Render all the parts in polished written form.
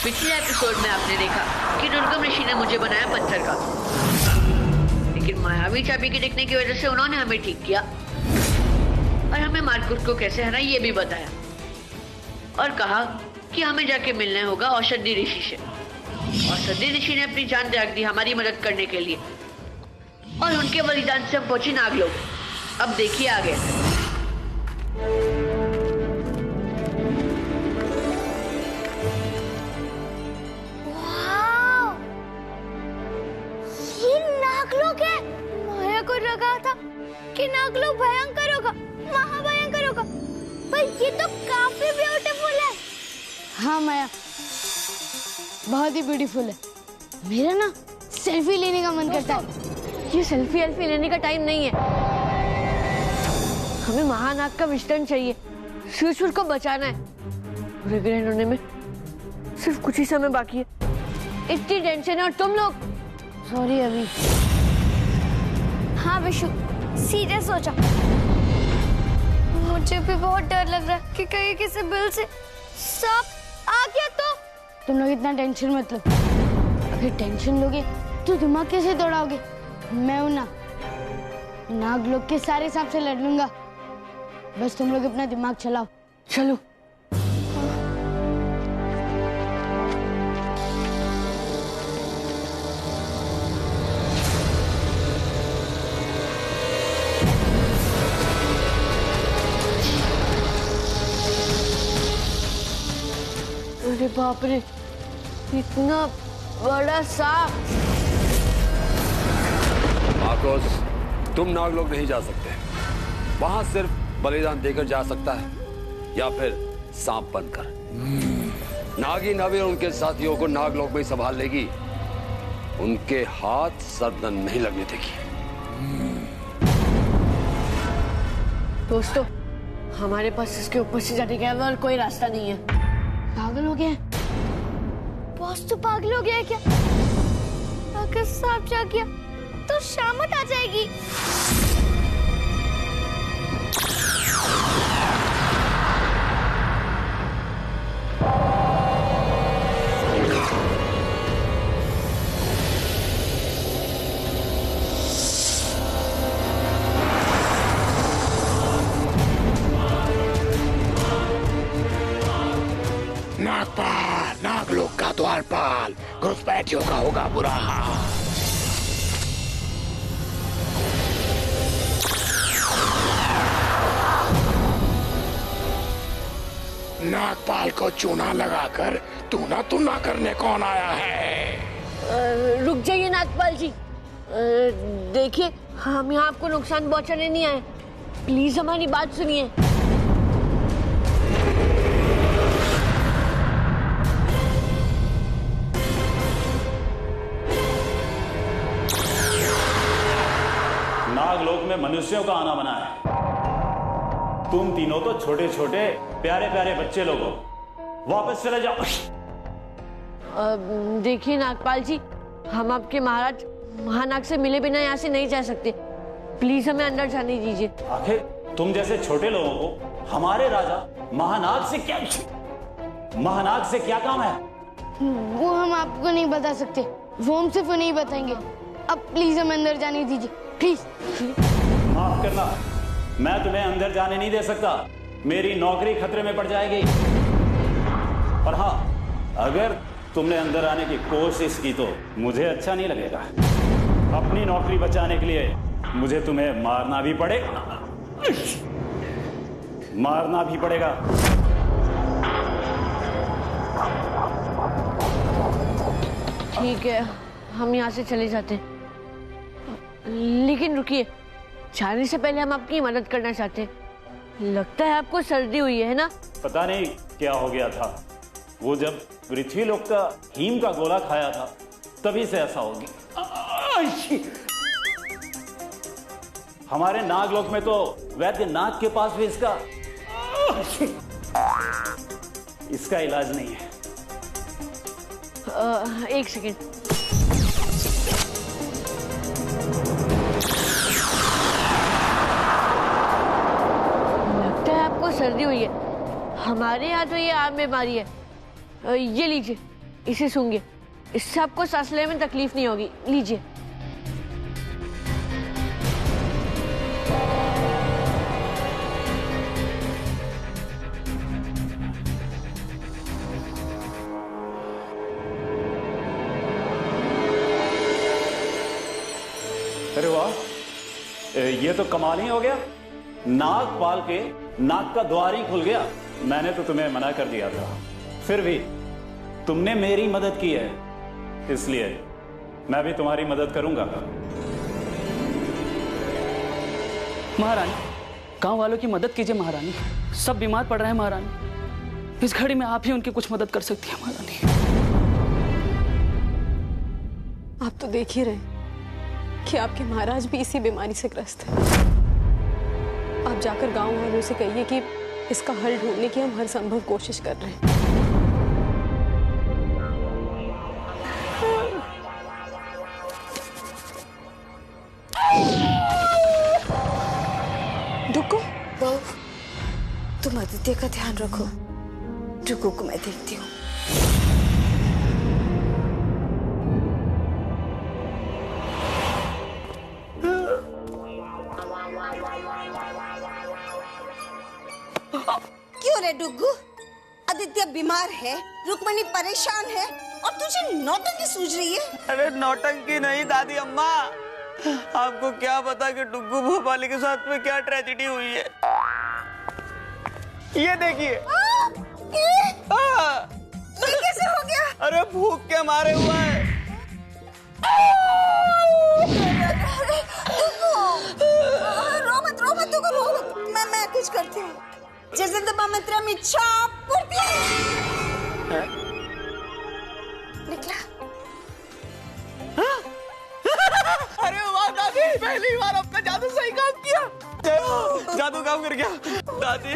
पिछले एपिसोड में आपने देखा कि दुर्गम ऋषि ने मुझे बनाया पत्थर का, लेकिन मायावी चाबी के दिखने की वजह से उन्होंने हमें ठीक किया और हमें मार्कुस को कैसे हराया ये भी बताया और कहा कि हमें जाके मिलना होगा औषधि ऋषि से। औषधि ऋषि ने अपनी जान त्याग दी हमारी मदद करने के लिए और उनके बलिदान से हम पहुंचे नागलोक। अब देखिए आगे। नागलोक है। माया को लगा था कि नागलोक भयंकर होगा, महाभयंकर होगा, पर ये तो काफी ब्यूटीफुल है। हाँ माया, बहुत ही ब्यूटीफुल है। मेरा ना सेल्फी लेने का मन करता है। ये सेल्फी लेने का टाइम नहीं है। हमें महानाग का मिश्रण चाहिए। शिवशुर को बचाना है। पूरे ग्रहण होने में सिर्फ कुछ ही समय बाकी है। इतनी टेंशन है और तुम लोग। सॉरी अभी। हाँ विशु, सीरियस हो जा। मुझे भी बहुत डर लग रहा है कि कहीं किसी बिल से सांप आ गया तो। तुम लोग इतना टेंशन मत लो। अगर टेंशन लोगे तो दिमाग कैसे दौड़ाओगे? मैं हूं ना, नागलोक के सारे सांप से लड़ लूंगा। बस तुम लोग अपना दिमाग चलाओ। चलो। अरे बाप रे, इतना बड़ा सांप। मार्कुस, तुम नागलोक नहीं जा सकते। वहां सिर्फ बलिदान देकर जा सकता है या फिर सांप बनकर। नागिन अभी उनके साथियों को नागलोक में ही संभाल लेगी। उनके हाथ सरदन नहीं लगने देगी। दोस्तों, हमारे पास इसके ऊपर से जाने का और कोई रास्ता नहीं है। पागल हो गए? बॉस तो पागल हो गया है क्या? अगर सांप जा गया तो शामत आ जाएगी। नागपाल, नागलोक का द्वारपाल, घुसपैठियों का होगा बुरा हाल। नागपाल को चूना लगाकर टूना करने कौन आया है? रुक जाइए नागपाल जी। देखिए, हम यहाँ आपको नुकसान पहुँचाने नहीं आए। प्लीज हमारी बात सुनिए। नागलोक में मनुष्यों का आना बना है। तुम तीनों तो छोटे छोटे प्यारे प्यारे बच्चे लोग हो। वापस चले जाओ। देखिए नागपाल जी, हम आपके महाराज महानाग से मिले बिना यहाँ से नहीं जा सकते। प्लीज हमें अंदर जाने दीजिए। आखिर तुम जैसे छोटे लोगों को हमारे राजा महानाग से क्या काम है? वो हम आपको नहीं बता सकते। वो हम सिर्फ नहीं बताएंगे। अब प्लीज हमें अंदर जाने दीजिए, प्लीज। माफ करना, मैं तुम्हें अंदर जाने नहीं दे सकता। मेरी नौकरी खतरे में पड़ जाएगी। और हाँ, अगर तुमने अंदर आने की कोशिश की तो मुझे अच्छा नहीं लगेगा। अपनी नौकरी बचाने के लिए मुझे तुम्हें मारना भी पड़ेगा। ठीक है, हम यहाँ से चले जाते हैं। लेकिन रुकिए, जाने से पहले हम आपकी मदद करना चाहते हैं। लगता है आपको सर्दी हुई है ना? पता नहीं क्या हो गया था। वो जब पृथ्वीलोक का हीम का गोला खाया था तभी से ऐसा होगी। हमारे नागलोक में तो वैद्य नाग के पास भी इसका इलाज नहीं है। एक सेकेंड। लगता है आपको सर्दी हुई है। हमारे यहाँ तो ये आम बीमारी है। ये लीजिए, इसे सूंघिए, इससे आपको सांस लेने में तकलीफ नहीं होगी। लीजिए। अरे वाह, ये तो कमाल ही हो गया। नाक पाल के नाक का द्वार ही खुल गया। मैंने तो तुम्हें मना कर दिया था, फिर भी तुमने मेरी मदद की है, इसलिए मैं भी तुम्हारी मदद करूंगा। महारानी, गांव वालों की मदद कीजिए महारानी, सब बीमार पड़ रहे हैं महारानी। इस घड़ी में आप ही उनकी कुछ मदद कर सकती हैं महारानी। आप तो देख ही रहे कि आपके महाराज भी इसी बीमारी से ग्रस्त है। आप जाकर गांव वालों से कहिए कि इसका हल ढूंढने की हम हर संभव कोशिश कर रहे हैं। डुक्कू, तुम आदित्य का ध्यान रखो, डुक्कू को मैं देखती हूँ। क्यों रे डुग्गू, आदित्य बीमार है, रुक्मणी परेशान है और तुझे नौटंकी सूझ रही है? अरे नौटंकी नहीं दादी अम्मा, आपको क्या पता कि डुग्गू भोपाली के साथ में क्या ट्रेजेडी हुई है। ये देखिए। ये कैसे हो गया? अरे भूख के मारे हुआ है। रो मत डुग्गू, रो मत। मैं कुछ करती हूँ। जजंतबामित्रम इच्छा पूर्ति। निकला। अरे वाह दादी, पहली बार अपना जादू सही काम किया। जादू काम कर गया। दादी,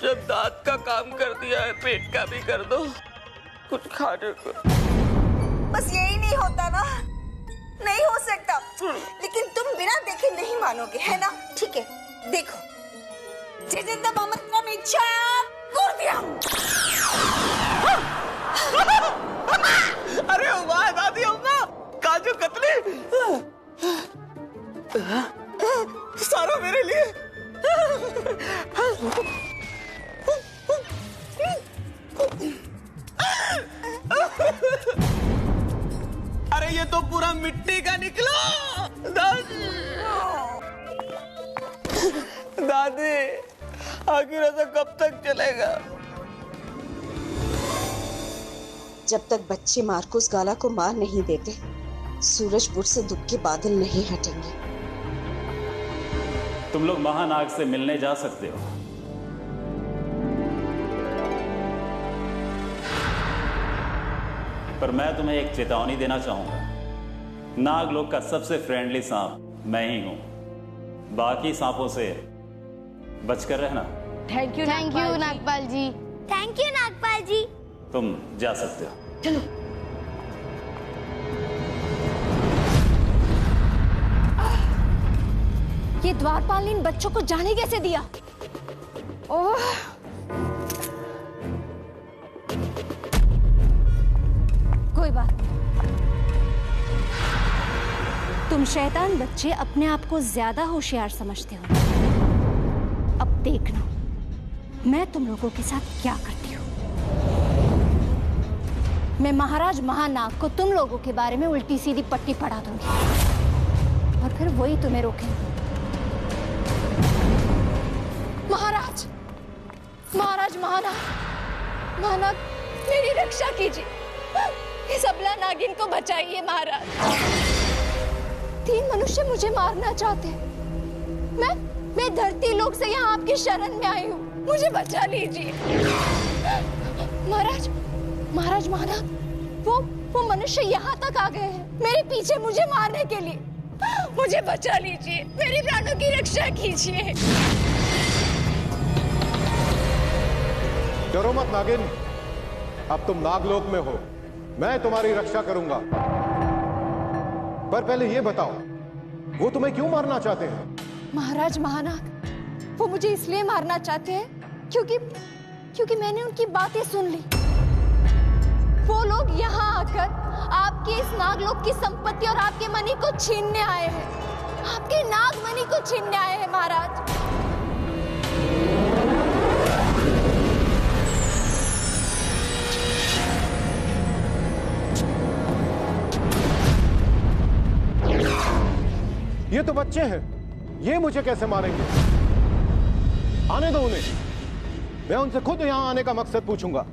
जब दांत का काम कर दिया है, पेट का भी कर दो, कुछ खाने को। बस यही नहीं होता ना? नहीं हो सकता, लेकिन तुम बिना देखे नहीं मानोगे, है ना? ठीक है, देखो। जजंतबामित्रम इच्छा पूर्ति। अरे वाह दादी अम्मा, काजू कतली सारा मेरे लिए। अरे ये तो पूरा मिट्टी का निकला। दादी, आखिर ऐसा कब तक चलेगा? जब तक बच्चे मार्कोस गाला को मार नहीं देते, सूरज बुर्ज से दुख के बादल नहीं हटेंगे। तुम लोग महानाग से मिलने जा सकते हो, पर मैं तुम्हें एक चेतावनी देना चाहूंगा। नागलोक का सबसे फ्रेंडली सांप मैं ही हूं, बाकी सांपों से बचकर रहना। Thank you Nagpal ji. Thank you Nagpal ji. तुम जा सकते हो। चलो। ये द्वारपाल ने इन बच्चों को जाने कैसे दिया? ओह, कोई बात नहीं। तुम शैतान बच्चे अपने आप को ज्यादा होशियार समझते हो। अब देखना मैं तुम लोगों के साथ क्या करती हूँ। मैं महाराज महानाग को तुम लोगों के बारे में उल्टी सीधी पट्टी पढ़ा दूंगी और फिर वही तुम्हें रोकेंगे। महाराज, महाराज महानाग, मेरी रक्षा कीजिए। इस अबला नागिन को बचाइए महाराज। 3 मनुष्य मुझे मारना चाहते हैं। मैं धरती लोक से यहाँ आपकी शरण में आई हूँ, मुझे बचा लीजिए। महाराज महानाग, वो मनुष्य यहाँ तक आ गए हैं मेरे पीछे मुझे मारने के लिए। मुझे बचा लीजिए, मेरे प्राणों की रक्षा कीजिए। डरो मत नागिन, अब तुम नागलोक में हो, मैं तुम्हारी रक्षा करूंगा। पर पहले ये बताओ, वो तुम्हें क्यों मारना चाहते हैं? महाराज महानाग, वो मुझे इसलिए मारना चाहते हैं क्योंकि मैंने उनकी बातें सुन ली। वो लोग यहाँ आकर आपके इस नागलोक की संपत्ति और आपके मणि को छीनने आए हैं। आपके नागमणि को छीनने आए हैं महाराज। ये तो बच्चे हैं, ये मुझे कैसे मारेंगे? आने दो उन्हें, मैं उनसे खुद यहां आने का मकसद पूछूंगा,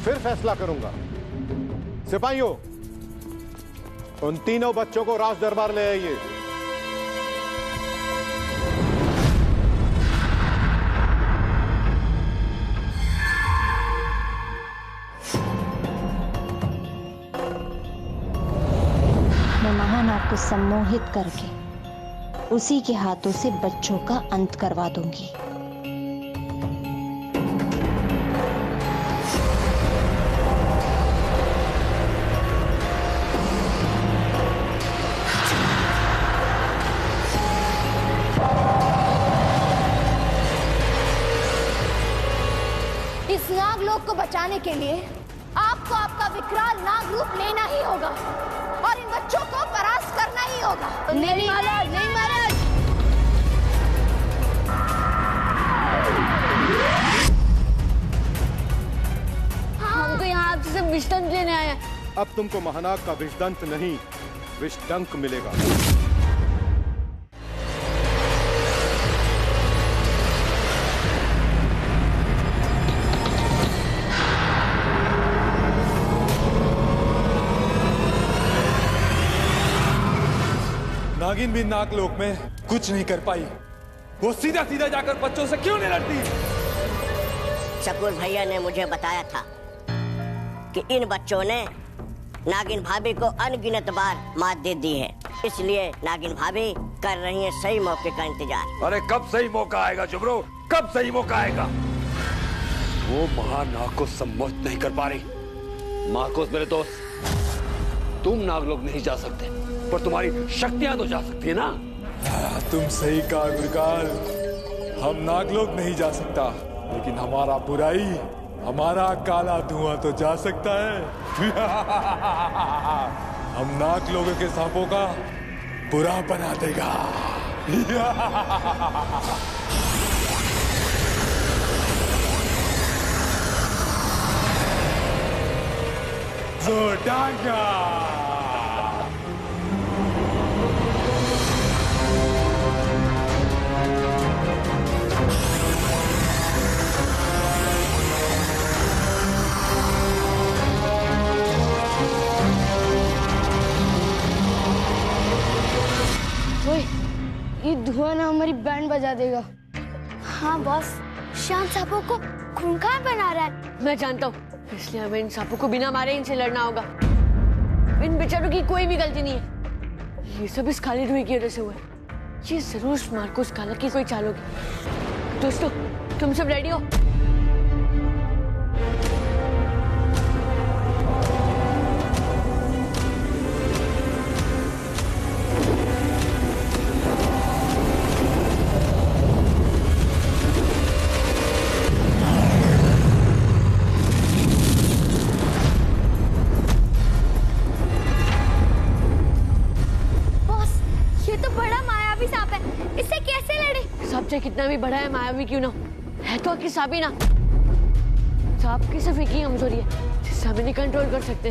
फिर फैसला करूंगा। सिपाहियों, उन तीनों बच्चों को राज दरबार ले आइए। मैं महानाग को सम्मोहित करके उसी के हाथों से बच्चों का अंत करवा दूंगी। इस नागलोक को बचाने के लिए आपको आपका विकराल नाग रूप लेना ही होगा और इन बच्चों को परास्त करना ही होगा। नहीं महाराज, नहीं महाराज। हम तो यहाँ आपसे सिर्फ विषदंत लेने आए हैं। अब तुमको महानाग का विषदंत नहीं, विषडंक मिलेगा। नागिन भी नागलोक में कुछ नहीं कर पाई। वो सीधा सीधा जाकर बच्चों से क्यों नहीं लड़ती? शकूर भैया ने मुझे बताया था कि इन बच्चों ने नागिन भाभी को अनगिनत बार मात दे दी है, इसलिए नागिन भाभी कर रही है सही मौके का इंतजार। अरे कब सही मौका आएगा जुबरो, कब सही मौका आएगा? वो महानाग को सम्मोहित नहीं कर पा रही। मार्कोस मेरे दोस्त, तुम नागलोक नहीं जा सकते, पर तुम्हारी शक्तियां तो जा सकती है ना। तुम सही कहा गुरकाल, हम नागलोक नहीं जा सकता, लेकिन हमारा बुराई, हमारा काला धुआं तो जा सकता है। हम नागलोक के सांपों का बुरा बना देगा। जोटांगा। ये धुआं ना हमारी बैंड बजा देगा। हाँ बॉस, शांत सांपों को खूंखार बना रहा है। मैं जानता हूँ, इसलिए हमें इन सांपों को बिना मारे इनसे लड़ना होगा। इन बेचारों की कोई भी गलती नहीं है, ये सब इस काले धुएं की वजह से हुआ है। ये जरूर मार्कोस काला की कोई चाल होगी। दोस्तों, तुम सब रेडी हो? चाहे कितना भी बड़ा है, मायावी क्यों ना है, तो आखिर सांप ही ना। सांप की सिर्फ एक ही कमजोरी है जिससे हमें नहीं कंट्रोल कर सकते।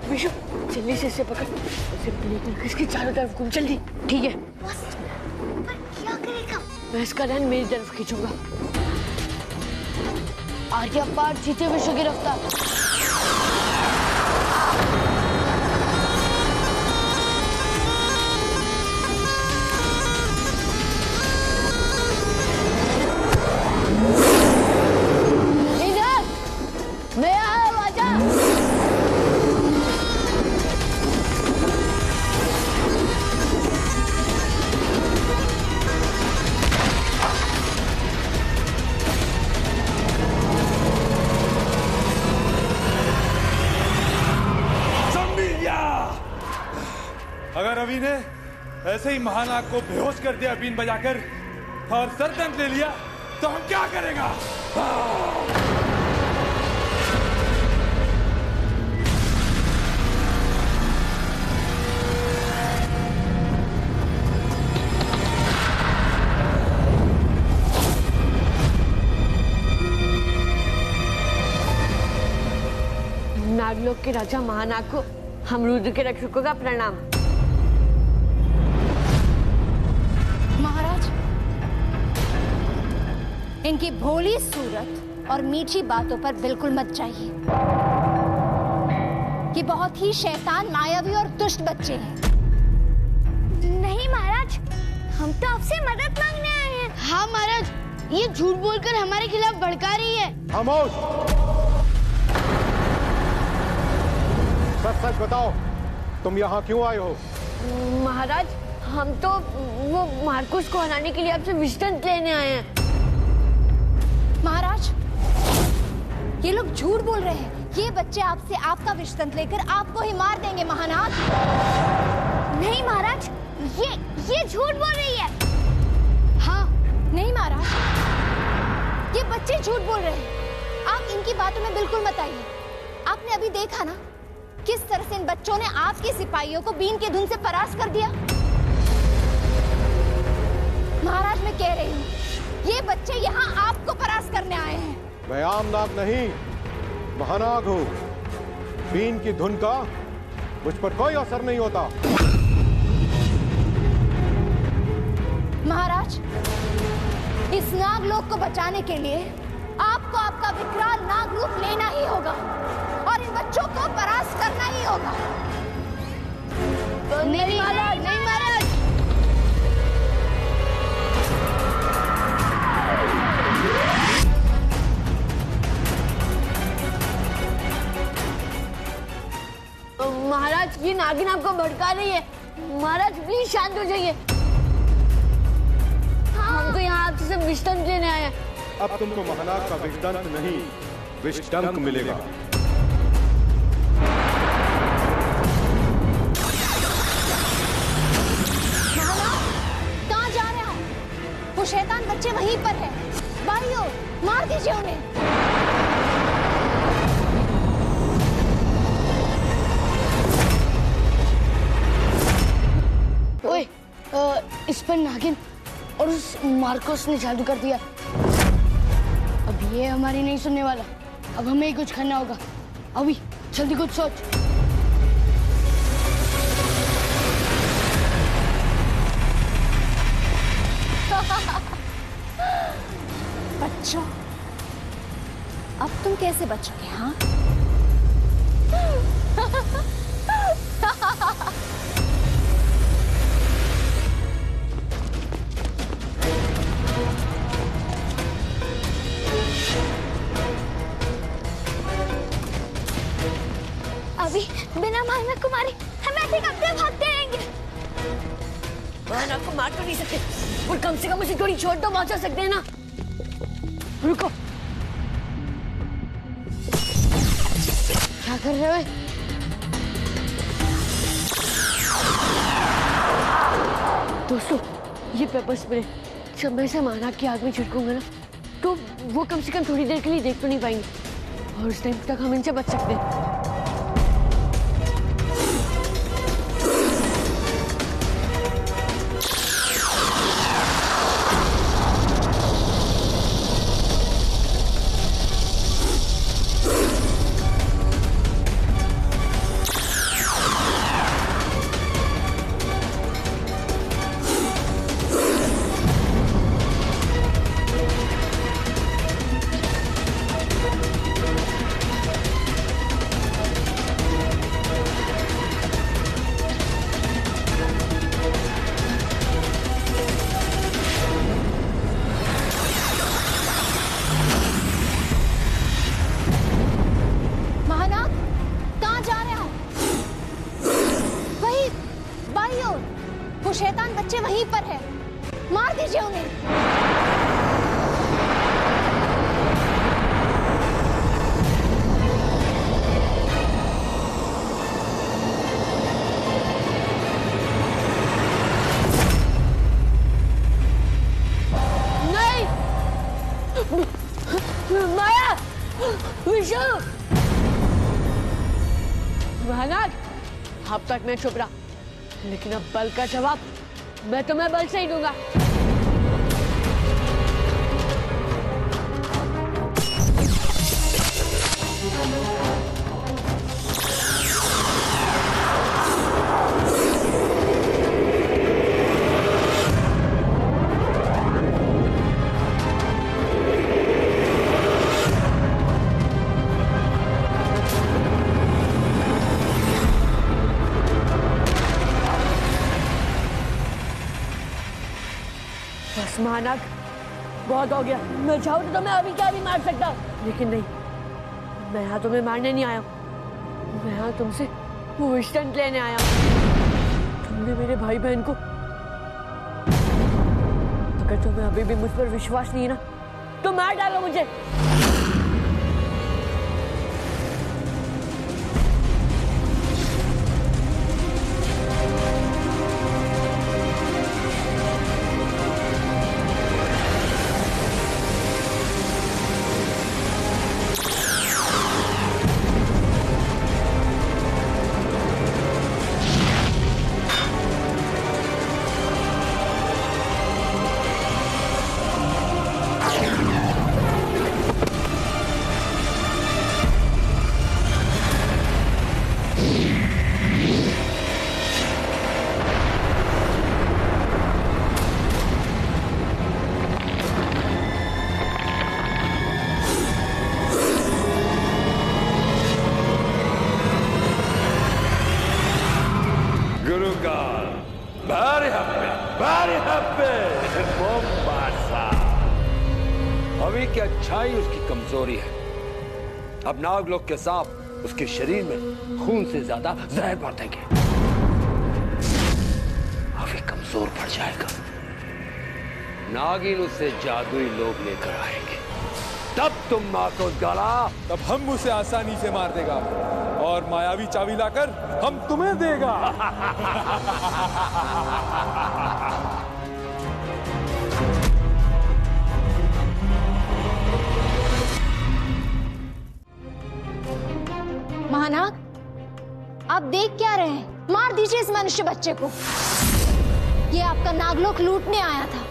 विशु, जल्दी से इसे पकड़, इसे प्लेट इसके चारों तरफ घूम। जल्दी। ठीक है। क्या करेगा? मैं इसका रन मेरी तरफ खींचूंगा। आर्या पार जीते विश्व की रफ्तार। ऐसे ही महानाग को बेहोश कर दिया बीन बजाकर और सरदर्द ले लिया तो हम क्या करेगा? नागलोक के राजा महानाग को हम रुद्र के रक्षकों का प्रणाम। महाराज, इनकी भोली सूरत और मीठी बातों पर बिल्कुल मत जाइए। ये बहुत ही शैतान, मायावी और दुष्ट बच्चे हैं। नहीं महाराज, हम तो आपसे मदद मांगने आए हैं। हाँ महाराज, ये झूठ बोलकर हमारे खिलाफ भड़का रही है। खामोश! सच सच बताओ, तुम यहाँ क्यों आए हो? महाराज, हम तो वो मार्कुस को हराने के लिए आपसे विष्टंत लेने आए हैं। महाराज, ये लोग झूठ बोल रहे हैं। ये बच्चे आपसे आपका विष्टंत लेकर आपको ही मार देंगे महानाग। नहीं महाराज, ये झूठ बोल रही है। हाँ, नहीं महाराज, ये बच्चे झूठ बोल रहे हैं। आप इनकी बातों में बिल्कुल मत आइए। आपने अभी देखा ना किस तरह से इन बच्चों ने आपके सिपाहियों को बीन की धुन से फरार कर दिया। महाराज, मैं कह रही हूँ, ये बच्चे यहाँ आपको फरार करने आए हैं। मैं आम नाग नहीं, महानाग हूँ। बीन की धुन का मुझ पर कोई असर नहीं होता। महाराज, इस नागलोक को बचाने के लिए आपको आपका विकराल नाग रूप लेना ही होगा और इन बच्चों को परास्त करना ही होगा। तो नहीं महाराज, नहीं महाराज। महाराज, ये नागिन आपको भड़का रही है। महाराज प्लीज शांत हो जाइए। हम तो यहाँ आपसे सब विष्टंत लेने आए हैं। अब तुमको महानाग का विष्टंत नहीं, विष्टंक मिलेगा। महानाग, कहाँ जा रहे हो? वो शैतान बच्चे वहीं पर है। भाइयों, मार दीजिए उन्हें। ओए, इस पर नागिन और उस मार्कोस ने जादू कर दिया। अब ये हमारी नहीं सुनने वाला। अब हमें ही कुछ करना होगा। अभी जल्दी कुछ सोच। बच्चों, अब तुम कैसे बचोगे? हाँ, अभी बिना महानाग को मारे हम ऐसे कब भागते रहेंगे? महानाग को मार तो नहीं सकते, और कम से कम उसे थोड़ी चोट तो पहुंचा सकते हैं ना। रुको, क्या कर रहे हो? दोस्तों, ये पेपर स्प्रे जब मैं इसे महानाग की आग में छिड़कूंगा ना, तो वो कम से कम थोड़ी देर के लिए देख तो नहीं पाएंगे और उस टाइम तक हम इनसे बच सकते हैं। वो शैतान बच्चे वहीं पर है, मार दीजिए उन्हें। चुप। महानाग, अब तक मैं चुप रहा, लेकिन अब बल का जवाब मैं तुम्हें बल से ही दूंगा। महानाग, बहुत हो गया। मैं चाहूँ तो मैं अभी क्या भी मार सकता हूँ, लेकिन नहीं, मैं यहाँ तुम्हें मारने नहीं आया हूँ। मैं यहाँ तुमसे विश्रांत लेने आया हूँ। तुमने मेरे भाई बहन को, अगर तुम्हें अभी भी मुझ पर विश्वास नहीं है ना, तो मार डालो मुझे। अभी की अच्छाई उसकी कमजोरी है। अब नागलोक के सांप उसके शरीर में खून से ज्यादा जहर भर देंगे। अभी कमजोर पड़ जाएगा। नागिन उससे जादुई लोग लेकर आएंगे, तब तुम माँ को गाला, तब हम उसे आसानी से मार देगा और मायावी चाबी लाकर हम तुम्हें देगा। महानाग, आप देख क्या रहे हैं? मार दीजिए इस मनुष्य बच्चे को। ये आपका नागलोक लूटने आया था,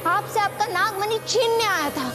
आपसे आपका नागमणि छीनने आया था।